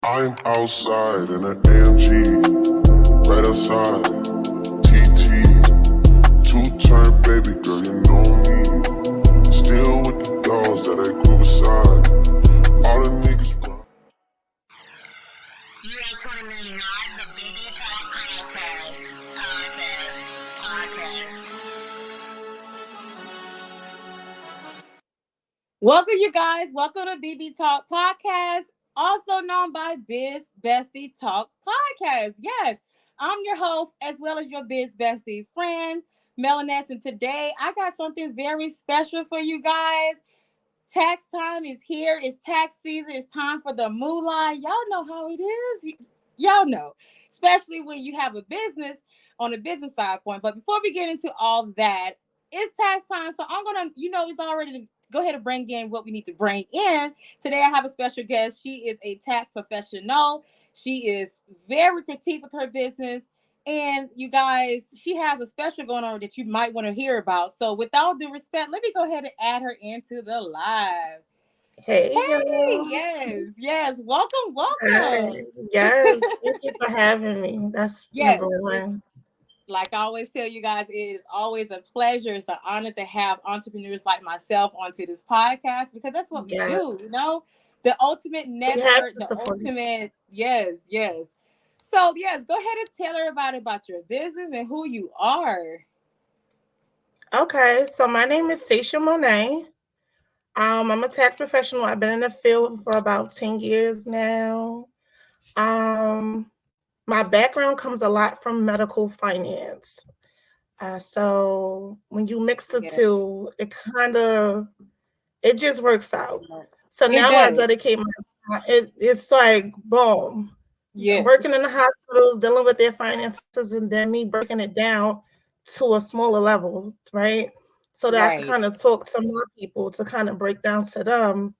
I'm outside in an AMG, right outside, TT, two-turn baby girl, you know me. Still with the dogs that I grew beside. All the niggas run. You are tuning in live the BB Talk podcast. Welcome, you guys. Welcome to BB Talk Podcast, also known by Biz Bestie Talk Podcast. Yes, I'm your host as well as your Biz Bestie friend, Melaness, and today I got something very special for you guys. Tax time is here. It's tax season. It's time for the moolah. Y'all know how it is. Y'all know, especially when you have a business on the business side point. But before we get into all that, it's tax time. So I'm going to, it's already go ahead and bring in what we need to bring in. Today, I have a special guest. She is a tax professional. She is very critique with her business. And you guys, she has a special going on that you might want to hear about. So with all due respect, let me go ahead and add her into the live. Hey, Yes. Welcome. Hi. Yes, thank you for having me. That's Yes. number one. Like I always tell you guys, it is always a pleasure. It's an honor to have entrepreneurs like myself onto this podcast because that's what we do, The ultimate We have network, to the support you. ultimate, yes. So, yes, go ahead and tell everybody about your business and who you are. Okay, so my name is Sasha Monei. I'm a tax professional. I've been in the field for about 10 years now. My background comes a lot from medical finance. So when you mix the two, it just works out. So It now I does. dedicate my it's like boom. Yes. Working in the hospitals, dealing with their finances, and then me breaking it down to a smaller level, right? So that I can kind of talk to more people to kind of break down to them.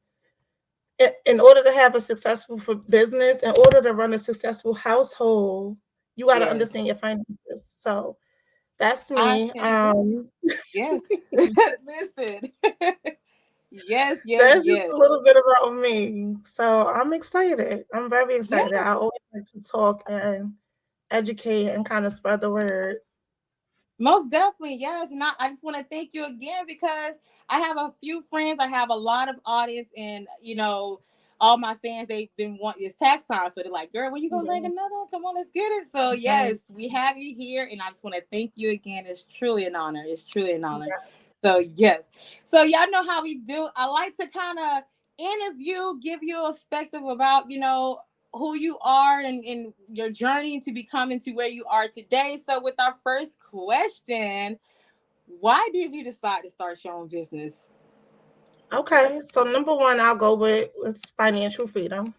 In order to have a successful business, in order to run a successful household, you got to understand your finances. So that's me. Yes. Listen. Yes. That's just a little bit about me. So I'm excited. I'm very excited. Yeah. I always like to talk and educate and kind of spread the word. Most definitely, yes. And I just want to thank you again because I have a few friends, I have a lot of audience, and all my fans, they've been wanting this tax time. So they're like, girl, when you gonna bring another one? Come on, let's get it. So yes, we have you here, and I just want to thank you again. It's truly an honor. So yes. So y'all know how we do. I like to kind of interview, give you a perspective about, who you are and your journey to becoming to where you are today. So with our first question, why did you decide to start your own business? Okay, so number one, I'll go with financial freedom.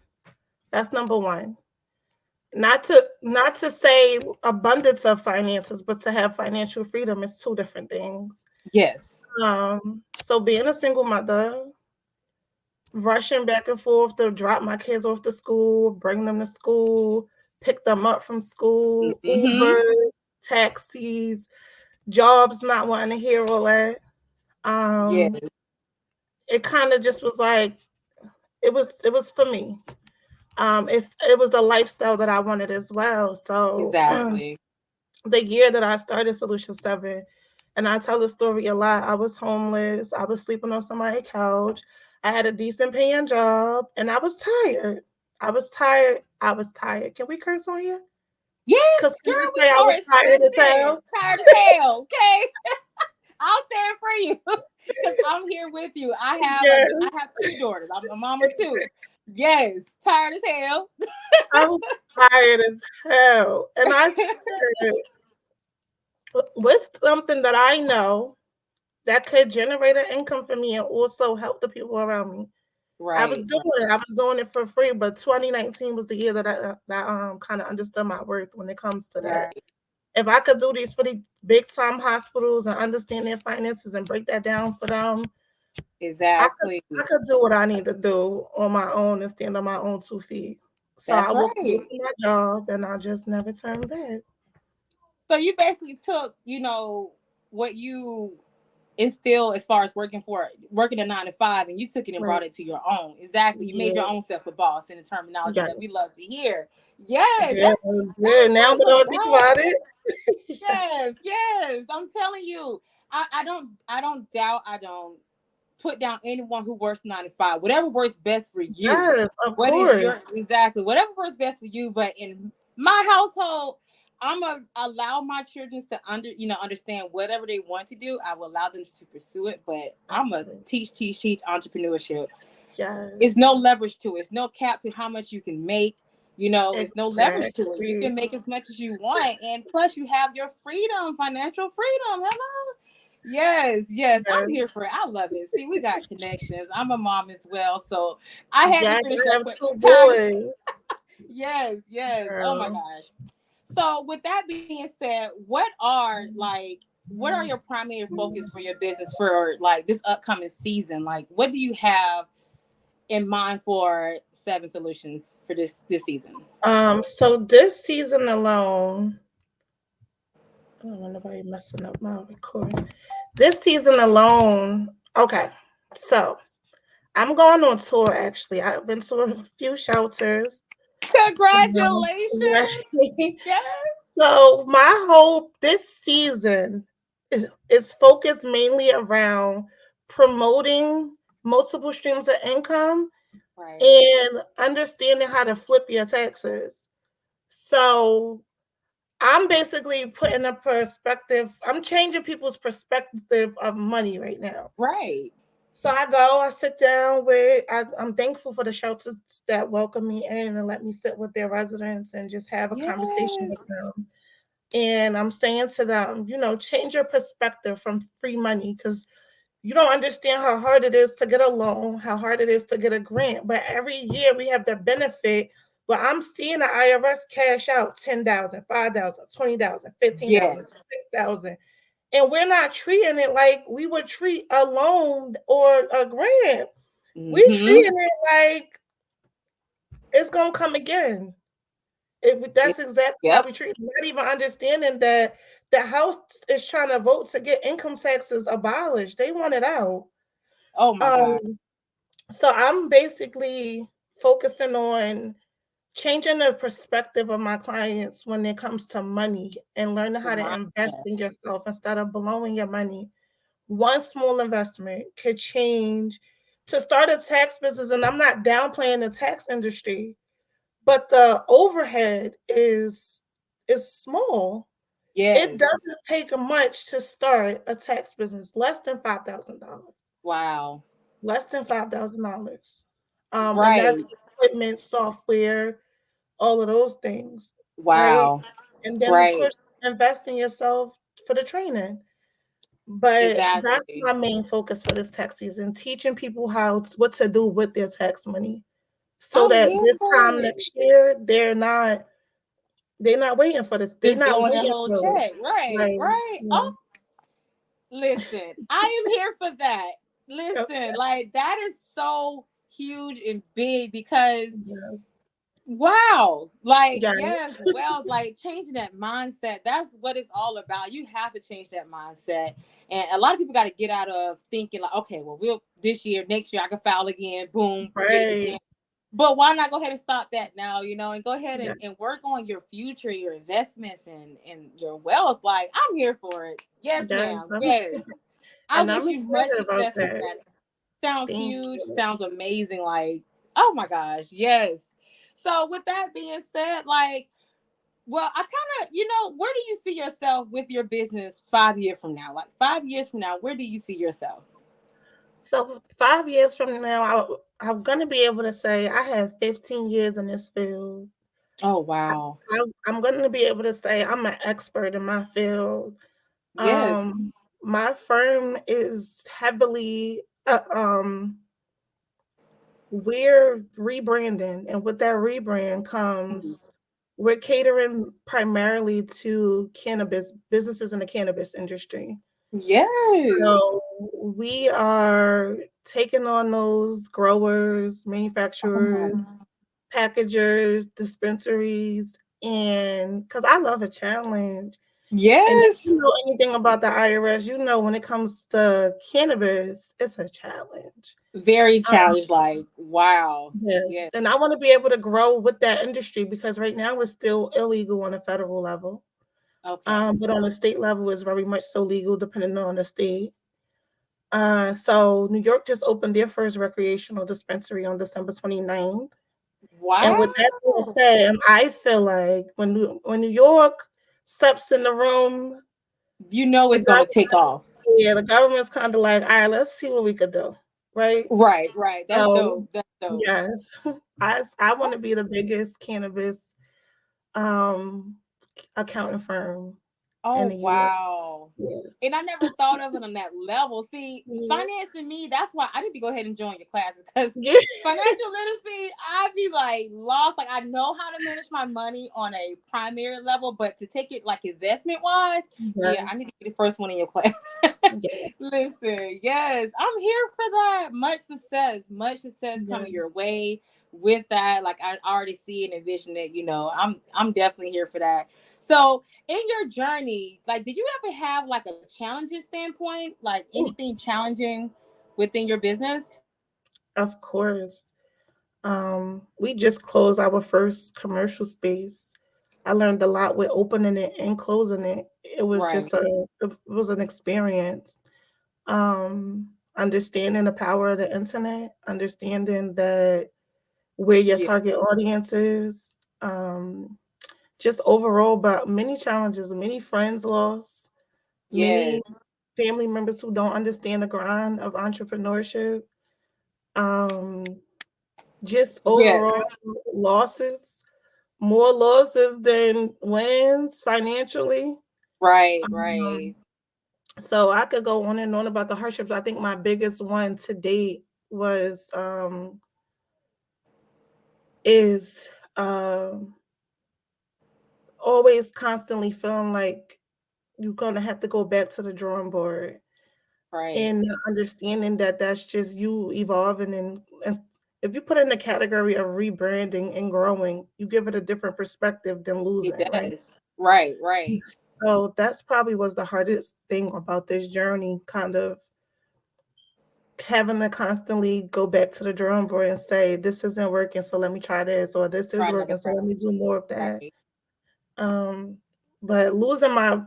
That's number one. Not to say abundance of finances, but to have financial freedom is two different things. Yes. So being a single mother, rushing back and forth to drop my kids off to school, bring them to school, pick them up from school, Ubers, taxis, jobs, not wanting to hear all that. It kind of just was like it was for me. If it was the lifestyle that I wanted as well. So Exactly. the year that I started Solution 7, and I tell the story a lot, I was homeless. I was sleeping on somebody's couch. I had a decent paying job, and I was tired. I was tired. Can we curse on here? Yes, Because girl, we I was tired as hell. Tired as hell. Okay. I'll say it for you because I'm here with you. I have two daughters. I'm a mama too. Yes, tired as hell. I was tired as hell. And I said, what's something that I know that could generate an income for me and also help the people around me? Right. I was doing it for free, but 2019 was the year that I kind of understood my worth when it comes to that. If I could do these for these big time hospitals and understand their finances and break that down for them, exactly, I could do what I need to do on my own and stand on my own 2 feet. So That's I woke up right. to my job and I just never turned back. So you basically took, what you instill as far as working a 9 to 5, and you took it and Right. brought it to your own. Exactly. You made Yeah. your own self a boss in the terminology Yes. that we love to hear. Yes, Good. Good. that's Now what that I it's think about. about it. Yes, yes. I'm telling you. I don't doubt, I don't put down anyone who works 9 to 5. Whatever works best for you. Yes, of What is course. your exactly whatever works best for you? But in my household, I'm gonna allow my children to understand whatever they want to do. I will allow them to pursue it, but I'm gonna teach entrepreneurship. Yes. It's no leverage to it. It's no cap to how much you can make. It's no leverage to it. You Exactly. can make as much as you want, and plus you have your freedom, financial freedom. Hello. Yes, yes, I'm Yes. here for it. I love it. See, we got connections. I'm a mom as well, so I had to Yes, finish I up have with two time. boys. Yes, yes. Oh my Girl. gosh. So with that being said, what are your primary focus for your business for like this upcoming season? Like what do you have in mind for Seven Solutions for this season? So this season alone, I don't want nobody messing up my recording. This season alone, okay. So I'm going on tour actually. I've been to a few shelters. Congratulations. Right. Yes. So my hope this season is focused mainly around promoting multiple streams of income Right. and understanding how to flip your taxes. So I'm basically putting a perspective, I'm changing people's perspective of money right now. Right. So I sit down with, I'm thankful for the shelters that welcome me in and let me sit with their residents and just have a conversation with Yes. them. And I'm saying to them, change your perspective from free money because you don't understand how hard it is to get a loan, how hard it is to get a grant. But every year we have the benefit. Well, I'm seeing the IRS cash out 10,000, 5,000, 20,000, 15,000, Yes. 6,000, and we're not treating it like we would treat a loan or a grant. We Mm-hmm. treating it like it's gonna come again. That's exactly how Yep. we treat it. Not even understanding that the House is trying to vote to get income taxes abolished. They want it out. Oh my God. Um, so I'm basically focusing on changing the perspective of my clients when it comes to money and learning The how to invest mindset. in yourself instead of blowing your money. One small investment could change to start a tax business. And I'm not downplaying the tax industry, but the overhead is small. It Yes. doesn't take much to start a tax business, less than $5,000. Wow. Less than $5,000. And that's Right. equipment, software, all of those things, right? Wow. And then of Right. course invest in yourself for the training. But that's Exactly. my main focus for this tax season, teaching people what to do with their tax money so I'm that here this for time it. next year they're not waiting for this. They're Just not blowing the waiting whole for it. check. Right. Right. Right. Yeah. Oh, listen, I am here for that. Yep. Listen, like that is so huge and big because Yes. wow, like yes, Yes. well, like changing that mindset, that's what it's all about. You have to change that mindset. And a lot of people got to get out of thinking like, okay, well, we'll this year, next year I can file again, boom, forget it Right. again. But why not go ahead and stop that now, and go ahead Yeah. and work on your future, your investments and your wealth. Like I'm here for it. Yes, Yes. ma'am. Yes. I And wish I'm you much excited about success with that. that. Sounds Thank huge, you. sounds amazing. Like, oh my gosh, yes. So with that being said, like, well, I kind of, where do you see yourself with your business 5 years from now? Like 5 years from now, where do you see yourself? So 5 years from now, I'm gonna be able to say I have 15 years in this field. Oh I, wow. I'm gonna be able to say I'm an expert in my field. Yes. My firm is heavily we're rebranding, and with that rebrand Mhm. comes we're catering primarily to cannabis businesses in the cannabis industry. Yes. So we are taking on those growers, Oh my. manufacturers, packagers, dispensaries, and because I love a challenge. And if Yes. you know anything about the IRS, you know when it comes to cannabis, it's a challenge. Very Um, challenged. Like, wow. yes, Yeah. and I want to be able to grow with that industry because right now it's still illegal on a federal level. Okay. But on a state level, it's very much so legal depending on the state. So New York just opened their first recreational dispensary on December 29th. And with that being Wow. said, I feel like when New York steps in the room, You know the it's gonna take government, off. yeah, the government's kind of like, all right, let's see what we could do, right? Right, right. That's So dope. That's dope. yes, I want to That's be the biggest cannabis um accounting firm in Oh the US. wow. Yeah. And I never thought of it on that level. See, Yeah. financing me, that's why I need to go ahead and join your class because Yeah. financial literacy, I'd be like lost. Like I know how to manage my money on a primary level, but to take it like investment wise, yeah, I need Yes. to be the first one in your class. Yeah. Listen, yes, I'm here for that. Much success Yeah. coming your way with that. Like I already see and envision it, I'm definitely here for that. So in your journey, like, did you ever have like a challenges standpoint, like Ooh, anything challenging within your business? of course. We just closed our first commercial space. I learned a lot with opening it and closing it. Right. It was an experience. Understanding the power of the internet, understanding that where your Yeah. target audience is, just overall, but many challenges, many friends lost, Yes. many family members who don't understand the grind of entrepreneurship. Um, just Yes. overall losses, more losses than wins financially. Right. Um, Right. so I could go on and on about the hardships. I think my biggest one to date was is always constantly feeling like you're gonna have to go back to the drawing board Right. and not understanding that that's just you evolving and if you put it in the category of rebranding and growing, you give it a different perspective than It losing, right? does. Right. Right. So that's probably was the hardest thing about this journey, kind of having to constantly go back to the drawing board and say, this isn't working, so let me try this, or this Try is another working, so let route. me do more of that. Right. Um, but losing my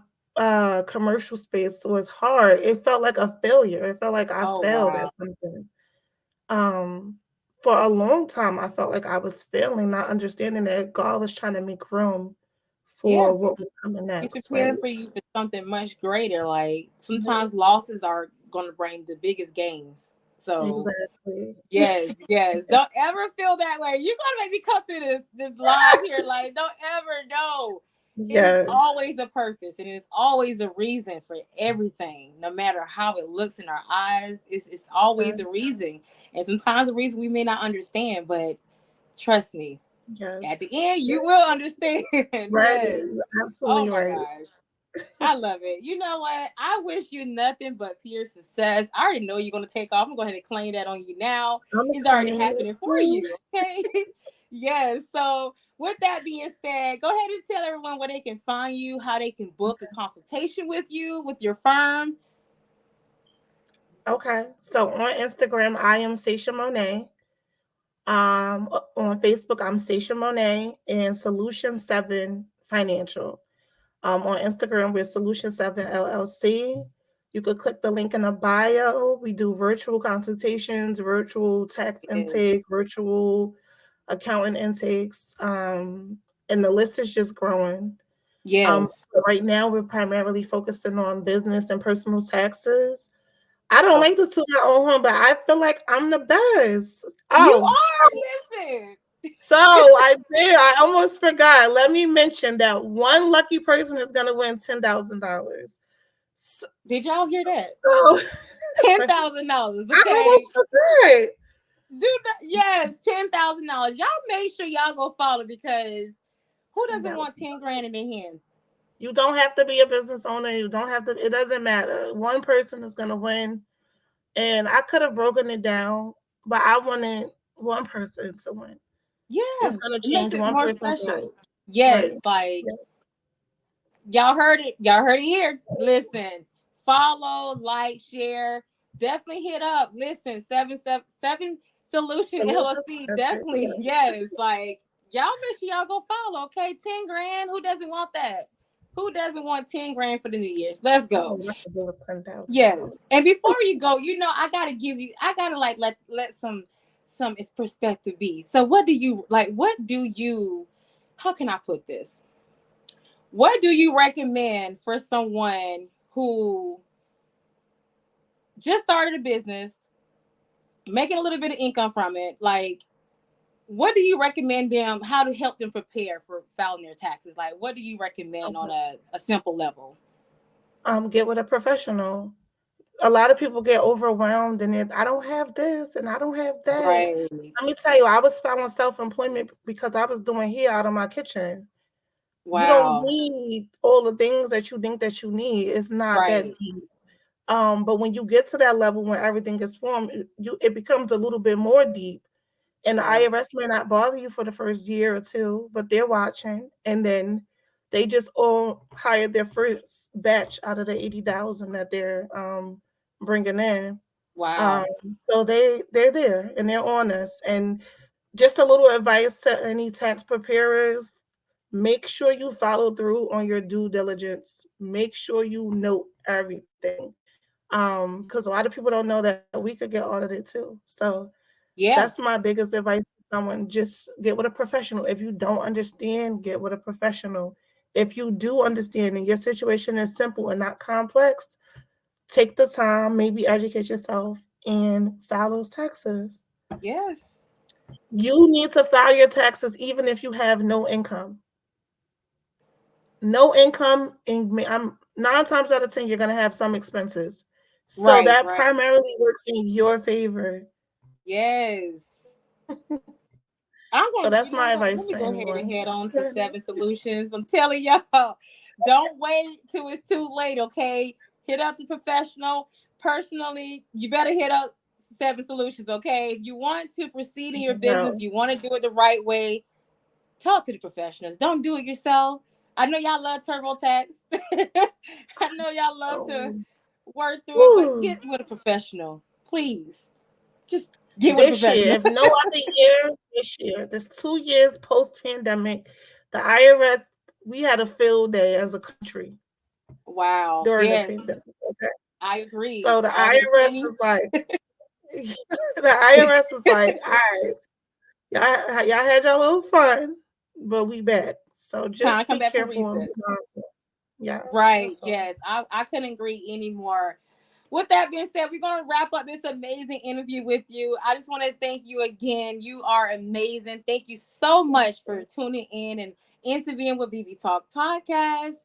commercial space was hard. It felt like a failure. It felt like I Oh failed wow. at something. Um, for a long time, I felt like I was failing, not understanding that God was trying to make room Yeah. for what was coming He's next, right? preparing for you for something much greater. Like Yeah, sometimes losses are gonna bring the biggest gains. So exactly. yes, yes. Don't ever feel that way. You're gonna make me come through this live here. Like, don't ever know. It is Yes, always a purpose and it's always a reason for everything, no matter how it looks in our eyes. It's always a yes, reason. And sometimes a reason we may not understand, but trust me, at yes. the end you will understand. Right, Yes. you're Oh absolutely my right. gosh. I love it. You know what? I wish you nothing but pure success. I already know you're going to take off. I'm going to claim that on you now. I'm It's already claiming it happening for too. you. Okay. Yes. So, with that being said, go ahead and tell everyone where they can find you, how they can book a consultation with you, with your firm. Okay, so on Instagram, I am Sasha Monei. On Facebook, I'm Sasha Monei and Solution 7 Financial. On Instagram, we're Solution 7 LLC. You could click the link in the bio. We do virtual consultations, virtual tax Yes. intake, virtual accounting intakes, and the list is just growing. Yes. But right now, we're primarily focusing on business and personal taxes. I don't Okay. like to toot my own horn, but I feel like I'm the best. You Oh, are. Listen. so I did. I almost forgot. Let me mention that one lucky person is going to win $10,000. So, Did y'all hear that? so $10,000. I Okay. almost forgot. Do not, yes, $10,000. Y'all make sure y'all go follow because who doesn't want 10,000. 10 grand in their hand? You don't have to be a business owner. You don't have to. It doesn't matter. One person is going to win, and I could have broken it down, but I wanted one person to win. Yeah, It's going to it makes change it one more person's special. life, right? Yes, like Yeah. Y'all heard it. Y'all heard it here. Listen, follow, like, share. Definitely hit up. Listen, 777 Solution Delicious. LLC. That's it. Definitely, yes. Like, y'all make sure y'all go follow. Okay, 10 grand. Who doesn't want that? Who doesn't want 10 grand for the New Year's? Let's I go. don't want to do with 10,000. Yes. And before you go, I gotta give you. I gotta like let some perspective be. So, what do you like? What do you? How can I put this? What do you recommend for someone who just started a business, making a little bit of income from it? Like, what do you recommend them? How to help them prepare for filing their taxes? Like, what do you recommend on a simple level? Get with a professional. A lot of people get overwhelmed and I don't have this and I don't have that. Right. Let me tell you, I was filing self-employment because I was doing hair out of my kitchen. You don't Wow. need all the things that you think that you need. It's not that Right. deep. But when you get to that level when everything is formed, it becomes a little bit more deep. And the Right. IRS may not bother you for the first year or two, but they're watching. And then they just all hired their first batch out of the 80,000 that they're bringing in. Um, Wow. so they're there and they're on us. And just a little advice to any tax preparers: make sure you follow through on your due diligence. Make sure you note everything. Because a lot of people don't know that we could get audited too. So that's Yeah. my biggest advice to someone. Just get with a professional. If you don't understand, get with a professional. If you do understand and your situation is simple and not complex, take the time, maybe educate yourself and file those taxes. Yes. You need to file your taxes even if you have no income. No income, and I'm 9 times out of 10, you're going to have some expenses. So Right. that Right. primarily works in your favor. Yes. I'm So gonna, that's my let advice me to go ahead and anyone. head on to Seven Solutions. I'm telling y'all, don't wait till it's too late, okay? Hit up the professional. Personally, you better hit up Seven Solutions, okay? If you want to proceed in your business, No. you want to do it the right way, talk to the professionals. Don't do it yourself. I know y'all love TurboTax. I know y'all love to Oh. work through it, but Woo. get with a professional, please. Just get with a This year, professional. if no other year, this year, this 2 years post pandemic, the IRS, we had a field day as a country Wow. during the Yes. pandemic. Okay. I agree. So the All those IRS is pennies. like, the IRS is like, all right, y'all had your little fun, but we back. So Time to just come be back for careful and reset. be mindful. Yeah, Right. that's all. Yes. I couldn't agree anymore. With that being said, we're going to wrap up this amazing interview with you. I just want to thank you again. You are amazing. Thank you so much for tuning in and interviewing with BB Talk Podcast.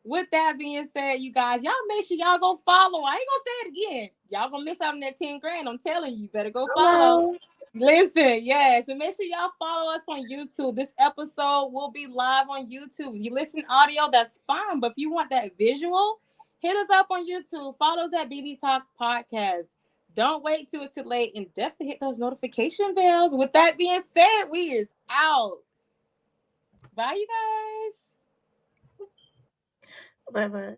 With that being said, you guys, y'all make sure y'all go follow. I ain't gonna say it again. Y'all gonna miss out on that 10 grand. I'm telling you, better go follow. Hello. Listen, yes, and make sure y'all follow us on YouTube. This episode will be live on YouTube. If you listen audio, that's fine. But if you want that visual, hit us up on YouTube. Follow us at BB Talk Podcast. Don't wait till it's too late and definitely hit those notification bells. With that being said, we is out. Bye, you guys. Bye bye.